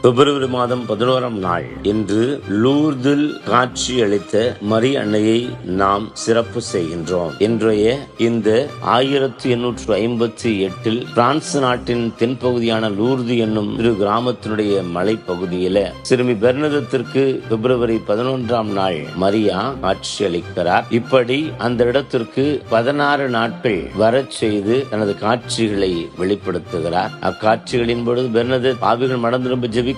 பிப்ரவரி மாதம் 11ஆம் நாள் இன்று லூர்தில் காட்சியளித்த மரி அன்னையை நாம் சிறப்பு செய்கின்றோம். இன்றைய இந்த 1858 பிரான்ஸ் நாட்டின் தென்பகுதியான லூர்து என்னும் சிறு கிராமத்தினுடைய மலைப்பகுதியில சிறுமி பெர்னதத்திற்கு பிப்ரவரி 11ஆம் நாள் மரியா காட்சியளிக்கிறார். இப்படி அந்த இடத்திற்கு 16 நாட்கள் வரச் செய்து தனது காட்சிகளை வெளிப்படுத்துகிறார். அக்காட்சிகளின் பொழுது பெர்னதத் பாவிகள் மனம் திரும்ப ஜெபிக்கவும்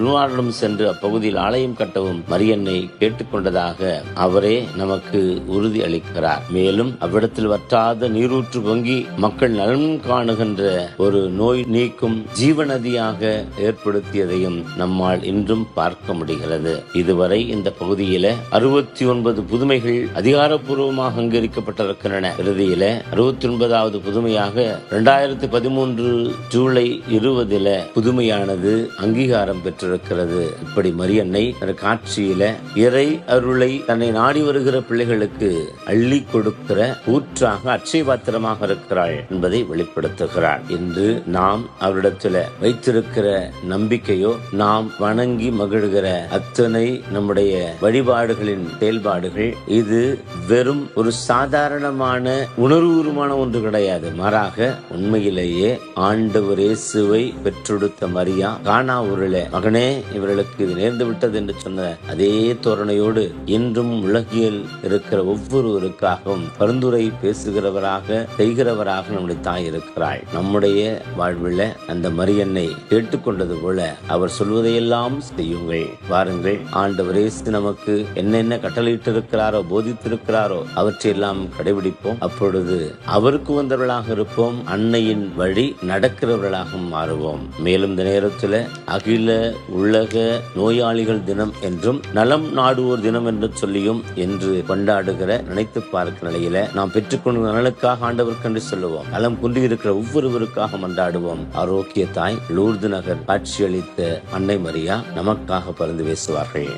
நிவாரணம் சென்று அப்பகுதியில் ஆலயம் கட்டவும் மரியன்னை கேட்டுக்கொண்டதாக அவரே நமக்கு உறுதி அளிக்கிறார். மேலும் அவ்விடத்தில் வற்றாத நீரூற்று பொங்கி மக்கள் நலன் காணுகின்ற ஒரு நோய் நீக்கும் ஜீவநதியாக ஏற்படுத்தியதையும் நம்மால் இன்றும் பார்க்க முடிகிறது. இதுவரை இந்த பகுதியில 69 புதுமைகள் அதிகாரப்பூர்வமாக அங்கீகரிக்கப்பட்டிருக்கின்றன. இறுதியில 69வது புதுமையாக 2013 ஜூலை 20 புதுமையானது அங்கீகாரம் பெற்றிருக்கிறது. இப்படி மரியன்னை காட்சியில இறை அருளை தன்னை நாடி வருகிற பிள்ளைகளுக்கு அள்ளி கொடுக்கிற ஊற்றாக அட்சய பாத்திரமாக இருக்கிறாள் என்பதை வெளிப்படுத்துகிறார். இன்று நாம் அவரிடத்துல வைத்திருக்கிற நம்பிக்கையோ நாம் வணங்கி மகிழ்கிற அத்தனை நம்முடைய வழிபாடுகளின் செயல்பாடுகள் இது வெறும் ஒரு சாதாரணமான உணர்வுபூர்வமான ஒன்று கிடையாது. மாறாக உண்மையிலேயே ஆண்டவர் இயேசுவை பெற்றெடுத்த மரியா கானா ஊரிலே மகனே இவர்களுக்கு இது நேர்ந்து விட்டது என்று சொன்ன அதே தோரணையோடு இன்றும் உலகில் இருக்கிற ஒவ்வொருவருக்காகவும் பரிந்துரை பேசுகிறவராக செய்கிறவராக நம்முடைய தாய் இருக்கிறாள். நம்முடைய வாழ்வில் அந்த மரியன்னை கேட்டுக்கொண்டது போல அவர் சொல்வதையெல்லாம் செய்யுங்கள். வாருங்கள், ஆண்டவர் இயேசு நமக்கு என்னென்ன கட்டளையிட்டிருக்கிறாரோ போதித்திருக்கிறாரோ அவற்றையெல்லாம் கடைபிடிப்போம். அப்பொழுது அவருக்கு வந்தவர்களாக இருப்போம், அன்னையின் வழி நடக்கிறவர்களாக மாறுவோம். மேலும் இந்த நேரத்தில் அகில உலக நோயாளிகள் தினம் என்றும் நலம் நாடுவோர் தினம் என்று சொல்லியும் என்று கொண்டாடுகிற நினைத்து பார்க்கிற நிலையில நாம் பெற்றுக்கொண்ட நலனுக்காக ஆண்டவருக்கு என்று சொல்லுவோம். நலம் குன்றியிருக்கிற ஒவ்வொருவருக்காக மன்றாடுவோம். ஆரோக்கிய தாய் லூர்து நகர் காட்சியளித்த அன்னை மரியா நமக்காக பரிந்து பேசுவார்கள்.